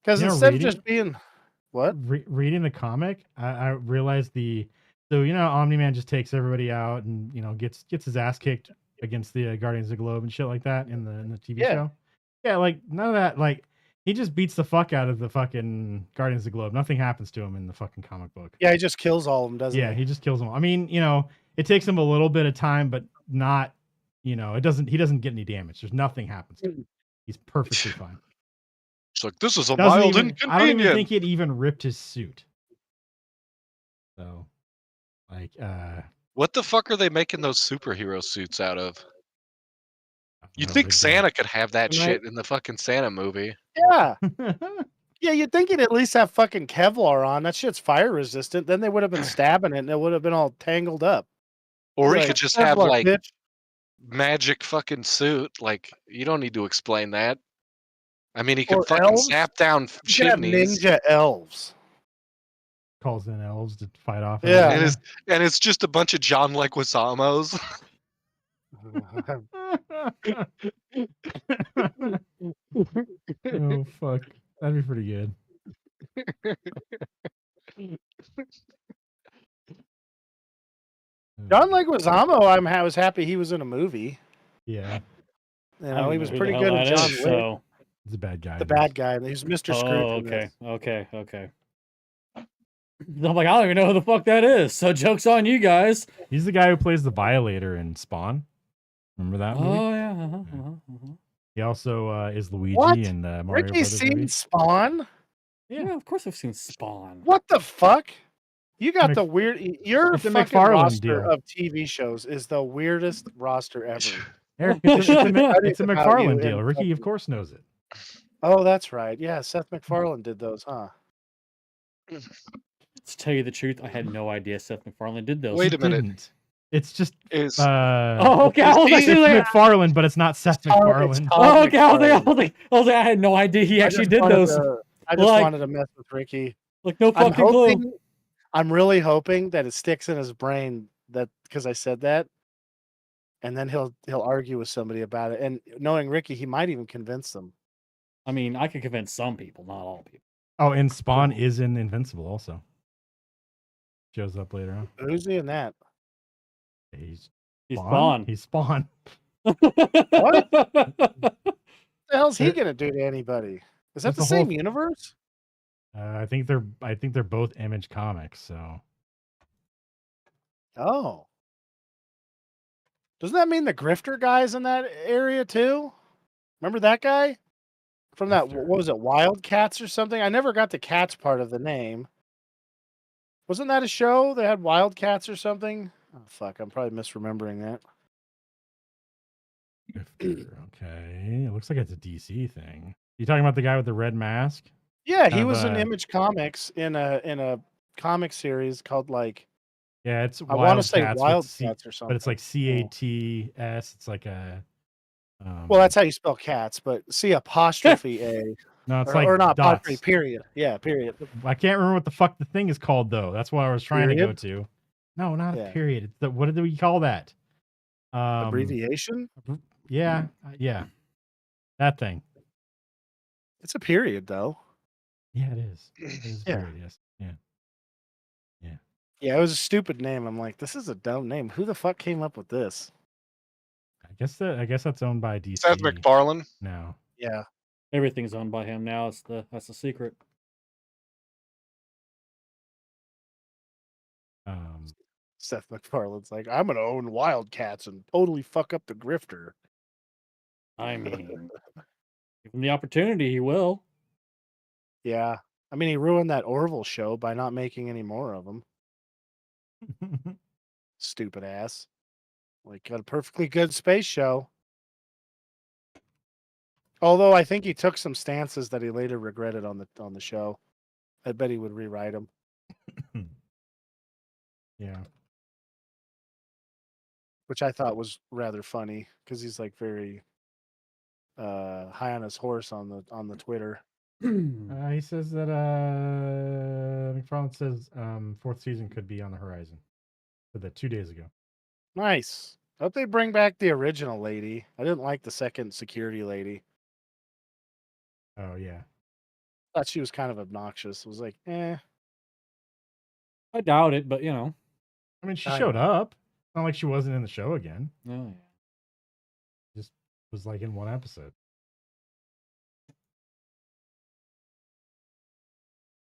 Because instead of just being what? Reading the comic, I realized Omni-Man just takes everybody out and gets his ass kicked against the Guardians of the Globe and shit like that in the TV Yeah. show. Yeah, like none of that. Like he just beats the fuck out of the fucking Guardians of the Globe. Nothing happens to him in the fucking comic book. Yeah, he just kills all of them, doesn't Yeah, he? he just kills them. I mean, it takes him a little bit of time, but not, it doesn't. He doesn't get any damage. There's nothing happens to him. He's perfectly fine. It's like this is a Doesn't mild even- I don't even inconvenience. think it even ripped his suit. So, like, What the fuck are they making those superhero suits out of? You'd no think big deal. Santa could have that Right. shit in the fucking Santa movie. Yeah. Yeah, you'd think he'd at least have fucking Kevlar on. That shit's fire resistant. Then they would have been stabbing it and it would have been all tangled up. Or he Like, could just have Kevlar, like bitch. magic fucking suit. Like you don't need to explain that. I mean, he could Or fucking elves? zap down You could have chimneys. ninja elves. Calls in elves to fight off. Yeah. everybody. And it's just a bunch of John Leguizamos. Oh fuck, that'd be pretty good. John Leguizamo, I was happy he was in a movie. Yeah, You I know, don't he know was who the pretty hell good in that John is, Wick. so- he's a bad guy. The but- bad guy. He's Mr. Scrooge. Oh, in this. okay. I'm like, I don't even know who the fuck that is. So joke's on you guys. He's the guy who plays the Violator in Spawn. Remember that movie? Oh yeah. He also is Luigi What? in the Mario Ricky's Brothers seen movie. Spawn? Yeah, of course I've seen Spawn. What the fuck? You got Mc- the weird. Your it's a fucking McFarlane roster deal. of TV shows is the weirdest roster ever. Eric, it's a I didn't it's a know how you McFarlane deal. and Ricky, of fucking- course, knows it. Oh, that's right. Yeah, Seth MacFarlane did those, huh? To tell you the truth, I had no idea Seth MacFarlane did those. Wait He a minute. didn't. It's just Is Oh, okay. I is was he- actually it's like, McFarlane, but it's not Seth MacFarlane. oh, okay. I was McFarlane. like, I had no idea he I actually just did wanted those. to- I just Like- wanted to mess with Ricky. Like, no I'm fucking clue. hoping. I'm really hoping that it sticks in his brain that because I said that, and then he'll argue with somebody about it. And knowing Ricky, he might even convince them. I mean, I could convince some people, not all people. Oh, and Spawn is in Invincible also. Shows up later on. Who's he in that? He's He's Spawn. Spawn. He's Spawn. What the hell's he There- gonna do to anybody? Is that That's the the whole- same universe? I think they're both Image Comics. So Oh. Doesn't that mean the Grifter guy's in that area too? Remember that guy? From that, Grifter. what was it, Wildcats or something? I never got the cats part of the name. Wasn't that a show? They had Wildcats or something? Oh, fuck. I'm probably misremembering that. okay, it looks like it's a DC thing. You talking about the guy with the red mask? Yeah, he Kind of was in a- Image Comics in a comic series called like Yeah, it's I want to say Wildcats with Wildcats or something. but it's like CATS. It's like a. Well, that's how you spell cats, but C apostrophe A no, it's or, like or not dots. apostrophe period. Yeah, period. I can't remember what the fuck the thing is called though. That's what I was trying to go Period? to. No, not Yeah. a period. It's the, what do we call that? Abbreviation? Yeah, yeah, that thing. It's a period though. Yeah, it is. It is a Yeah. period, yes. Yeah. Yeah, it was a stupid name. I'm like, this is a dumb name. Who the fuck came up with this? I guess that's owned by DC Seth MacFarlane? now. Yeah. Everything's owned by him now. That's the secret. Seth MacFarlane's like, I'm gonna own Wildcats and totally fuck up the Grifter. I mean, give him the opportunity, he will. Yeah. I mean, he ruined that Orville show by not making any more of them. Stupid ass. Like, got a perfectly good space show. Although I think he took some stances that he later regretted on the show. I bet he would rewrite them. Yeah. Which I thought was rather funny because he's like very high on his horse on the Twitter. He says that McFarlane says fourth season could be on the horizon. Said that 2 days ago. Nice. Hope they bring back the original lady. I didn't like the second security lady. Oh yeah. Thought she was kind of obnoxious. Was like, eh. I doubt it, but you know. I mean, she I showed know. up. It's not like she wasn't in the show again. Oh, Just was like in one episode.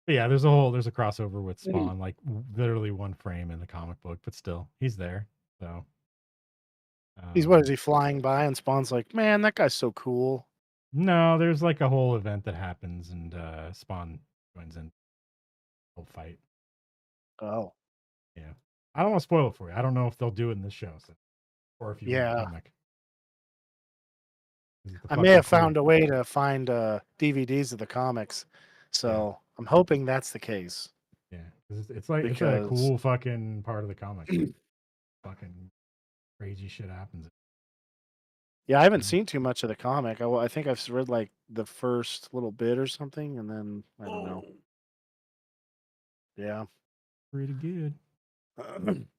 But yeah, there's a crossover with Spawn, like literally one frame in the comic book, but still, he's there. So He's what is he flying by and Spawn's like, man, that guy's so cool. No, there's like a whole event that happens, and Spawn joins in. Whole fight. Oh. I don't want to spoil it for you. I don't know if they'll do it in this show, or if you read the Yeah. comic. Is it the I may fucking have cool- found a way to find DVDs of the comics. So I'm hoping that's the case. Yeah, 'cause it's like it's a Because- cool fucking part of the comic. Fucking crazy shit happens. Yeah, I haven't Mhm. seen too much of the comic. I think I've read like the first little bit or something, and then I don't know. Yeah. Pretty good.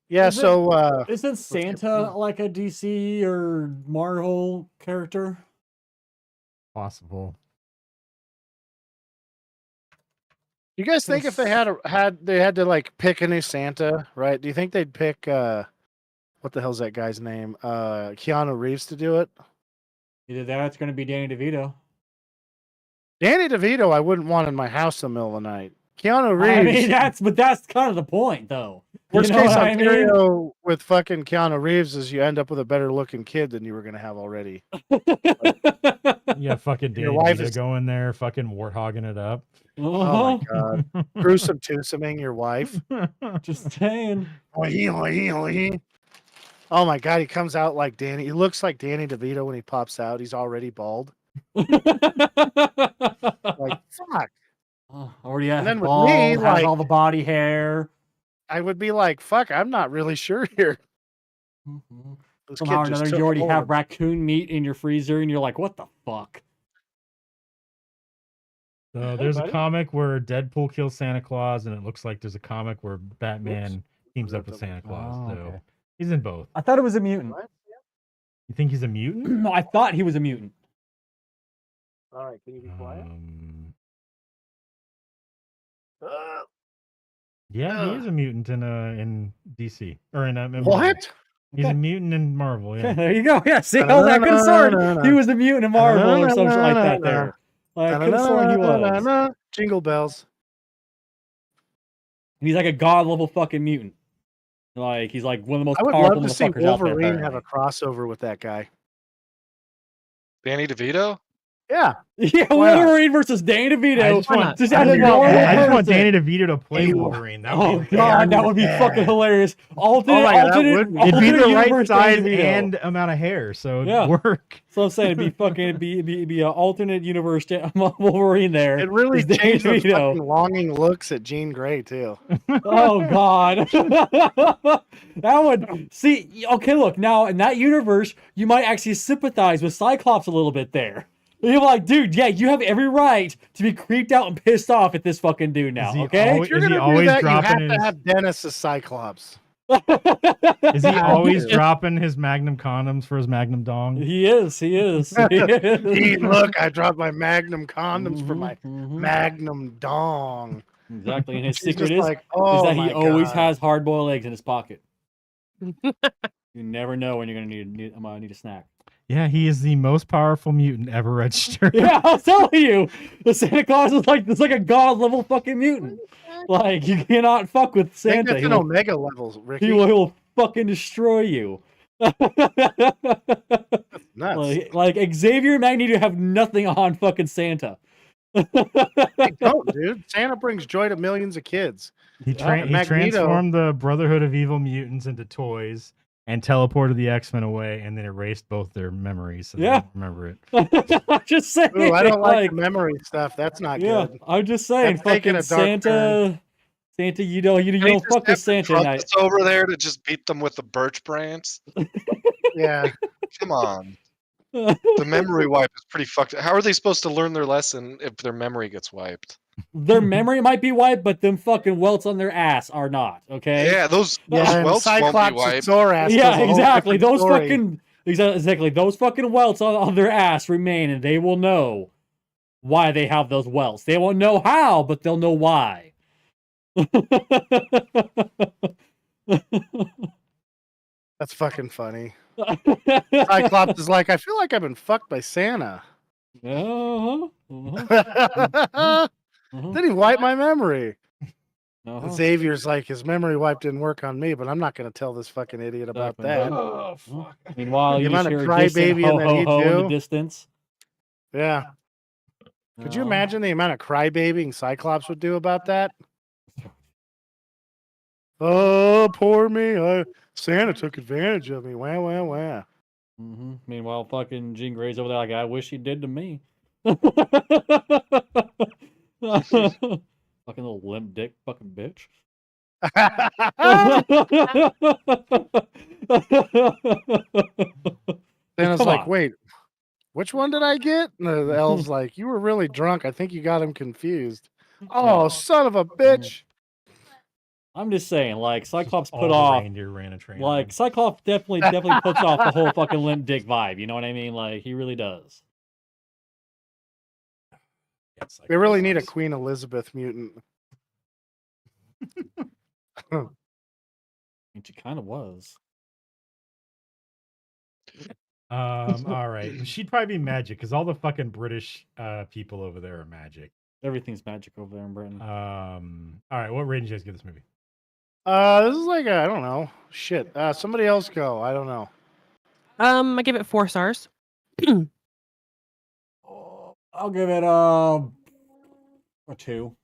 Yeah, Is it- so Isn't Santa like a DC or Marvel character? Possible. you guys think if they had to like pick a new Santa, right? Do you think they'd pick what the hell's that guy's name? Keanu Reeves to do it? Either that or it's going to be Danny DeVito. Danny DeVito, I wouldn't want in my house in the middle of the night. Keanu Reeves. I mean, that's kind of the point, though. Worst you know case what I mean? scenario with fucking Keanu Reeves is you end up with a better looking kid than you were gonna have already. Yeah, fucking Your Danny wife DeVito is- going there, fucking warthogging it up. Oh my god. Gruesome twosoming your wife. Just saying. Oh my god, he comes out like Danny. He looks like Danny DeVito when he pops out. He's already bald. Like fuck. Already has And then with bald, me, has like- all the body hair. I would be like, fuck, I'm not really sure here. Those Somehow or kids just another, took you already over. have raccoon meat in your freezer, and you're like, "What the fuck?" So there's a buddy. comic where Deadpool kills Santa Claus, and it looks like there's a comic where Batman teams up with Santa Claus. Oh, So okay. he's in both. I thought it was a mutant. What? You think he's a mutant? No, I thought he was a mutant. All right, can you be quiet? Yeah, he is a mutant in DC or in Marvel. What? He's a Okay. mutant in Marvel. Yeah. There you go. Yeah, see, I was concerned he was a mutant in Marvel or something like that. There, I could have sworn he was. Jingle bells. He's like a god level fucking mutant. Like he's like one of the most I would powerful love to see motherfuckers out there. Wolverine have a apparently. crossover with that guy. Danny DeVito? Yeah. Yeah, Why not? Wolverine versus Danny DeVito. I just Why want, not? Just I as a just normal want- I just want person. Danny DeVito to play Ew. Wolverine. That Oh would be god, that would be Yeah. fucking hilarious. Alternate, Oh my God, that alternate, would be. It'd be the alternate right universe size Danny DeVito. and amount of hair, so it'd Yeah. work. So I'm saying it'd be an alternate universe Wolverine there. It really It's Danny changed the DeVito. fucking longing looks at Jean Grey too. Oh god. That would see okay, look, now in that universe, you might actually sympathize with Cyclops a little bit there. You're like, dude, yeah, you have every right to be creeped out and pissed off at this fucking dude now, Is he okay? always- If you're Is he gonna do always that, you have dropping to his- have Dennis as Cyclops. Is he always Yeah. dropping his Magnum condoms for his Magnum dong? He is. Gee, look, I dropped my Magnum condoms for my Magnum dong. Exactly. And his She's secret just is like, oh that my he always God. has hard-boiled eggs in his pocket. You never know when you're gonna need a snack. Yeah, he is the most powerful mutant ever registered. Yeah, I was telling you, the Santa Claus is like it's like a god level fucking mutant. Like you cannot fuck with I think Santa. that's He an will, Omega levels, Ricky. he will fucking destroy you. Nuts. like Xavier and Magneto have nothing on fucking Santa. Don't, dude. Santa brings joy to millions of kids. He Magneto- transformed the Brotherhood of Evil Mutants into toys and teleported the X-Men away, and then erased both their memories. So they Yeah. don't remember it. I'm just saying. Ooh, I don't like the memory stuff. That's not Yeah, good. I'm just saying. That's taking Fucking a dark turn. Santa, you don't They don't just fuck have with the Santa night. trumpets over there to just beat them with the birch branch. Yeah. Come on. The memory wipe is pretty fucked. How are they supposed to learn their lesson if their memory gets wiped? Their memory might be wiped, but them fucking welts on their ass are not. Okay. Yeah, those Yeah, and welts won't be Cyclops and wiped. Zoras. Yeah, does a whole exactly. different Those story. fucking exactly those fucking welts on their ass remain, and they will know why they have those welts. They won't know how, but they'll know why. That's fucking funny. Cyclops is like, I feel like I've been fucked by Santa. Uh-huh. Uh-huh. Then he wiped my memory. Uh-huh. Xavier's like, his memory wipe didn't work on me, but I'm not going to tell this fucking idiot about Exactly. that. Oh, fuck. Meanwhile, The you just amount of hear a distant crybaby ho that ho he ho in the do. distance. Yeah. Could you Uh, imagine the amount of crybabying Cyclops would do about that? Oh, poor me. Santa took advantage of me. Wah, wah, wah. mhm. Meanwhile, fucking Jean Grey's over there like, I wish he did to me. Fucking little limp dick fucking bitch. Santa's Come like, on. wait, which one did I get? And the elf's like, you were really drunk. I think you got him confused. Oh, son of a bitch. I'm just saying, like, Cyclops All put the off, reindeer ran a train. like, Cyclops definitely puts off the whole fucking limp dick vibe. You know what I mean? Like, he really does. They really need a Queen Elizabeth mutant. And she kind of was. All right. She'd probably be magic because all the fucking British people over there are magic. Everything's magic over there in Britain. All right. What rating did you guys give this movie? This is like, I don't know. Shit. Somebody else go. I don't know. I give it 4 stars. I'll give it a 2.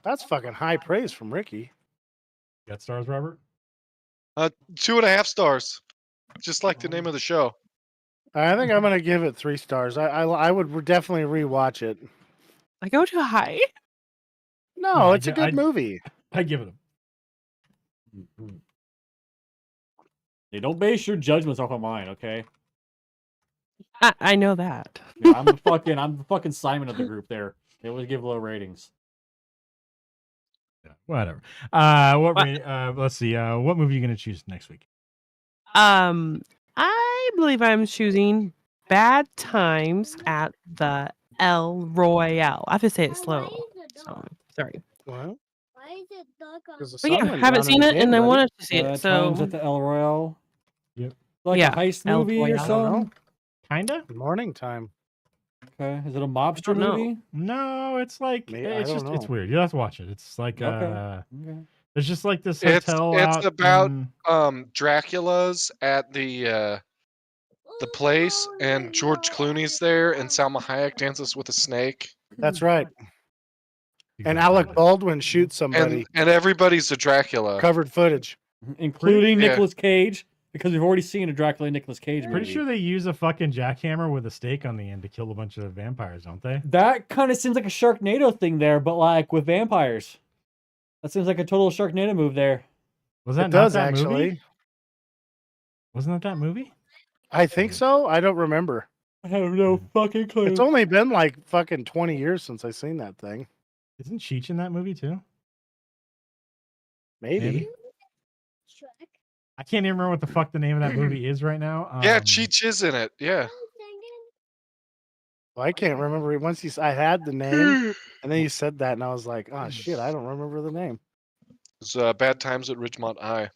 That's fucking high praise from Ricky. Got stars, Robert? 2.5 stars. Just like the name of the show. I think I'm gonna give it 3 stars. I would definitely rewatch it. I go too high. No, No, it's a good movie. I give it Hey, don't base your judgments off of mine, okay? I know that. Yeah, I'm the fucking Simon of the group there. They always give low ratings. Yeah, whatever. What? Let's see. What movie are you gonna choose next week? I believe I'm choosing Bad Times at the El Royale. I have to say it slow. So sorry. What? Why is it dark on? Because the But sun yeah, went haven't down seen it, again, and I buddy. wanted to see Bad it. Times So at the El Royale. Yep. Like Yeah, a heist El movie or Royale. I don't know. something? Kinda. Morning time. Okay. Is it a mobster don't know. movie? No, it's like May- I it's don't just it's know. weird. You have to watch it. It's like Okay. Okay. there's just like this It's hotel it's out about in- Dracula's at the place, and George Clooney's there, and Salma Hayek dances with a snake, That's right. you And gotta Alec find it. Baldwin shoots somebody. and everybody's a Dracula. Covered footage. Including Yeah. Nicolas Cage, because we've already seen a Dracula Nicolas Cage movie. Pretty sure they use a fucking jackhammer with a stake on the end to kill a bunch of vampires, don't they? That kind of seems like a Sharknado thing there, but like with vampires. That seems like a total Sharknado move there. Was that It not does that actually. movie? Wasn't that that movie? I think so. I don't remember. I have no fucking clue. It's only been like fucking 20 years since I seen that thing. Isn't Cheech in that movie too? Maybe. Shrek. I can't even remember what the fuck the name of that movie is right now. Yeah, Cheech is in it. Yeah. Well, I can't remember. Once I had the name, and then you said that, and I was like, oh shit, I don't remember the name. It's Bad Times at Ridgemont High.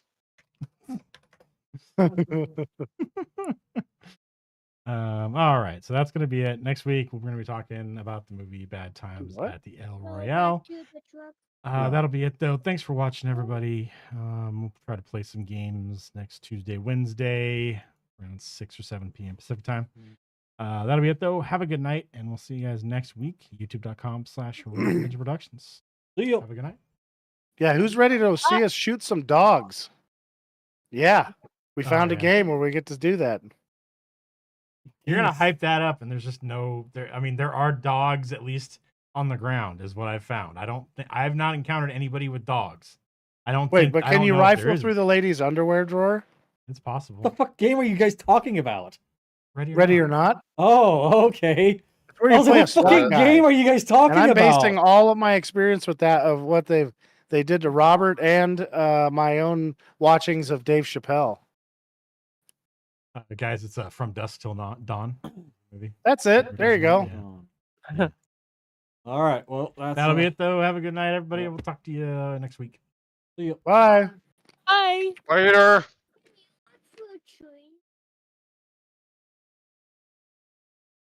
All right, so that's gonna be it. Next week we're gonna be talking about the movie Bad Times What? at the El Go Royale. back to the truck. No. That'll be it though. Thanks for watching, everybody. We'll try to play some games next Tuesday, Wednesday, around 6 or 7 p.m. Pacific time. That'll be it though. Have a good night, and we'll see you guys next week. YouTube.com/Ninja Productions. See ya. Have a good night. Yeah, who's ready to see us shoot some dogs? Yeah, we Oh, found a yeah. game where we get to do that. You're gonna Yes. hype that up, and there's just no there. I mean, there are dogs at least on the ground, is what I've found. I have not encountered anybody with dogs. I don't Wait, think. but I can don't you know if there rifle is. through the lady's underwear drawer? It's What the possible. fuck game are you guys talking about? Ready or not? Oh, okay. Where I you was play like, a what SWAT fucking guy. game are you guys talking And I'm about? basing all of my experience with that of what they did to Robert and my own watchings of Dave Chappelle. Guys, it's From Dusk Till Dawn movie. That's it. There you go. Yeah. All right. Well, that's That'll be it though. Have a good night, everybody. We'll talk to you next week. See ya. Bye. Bye. Later.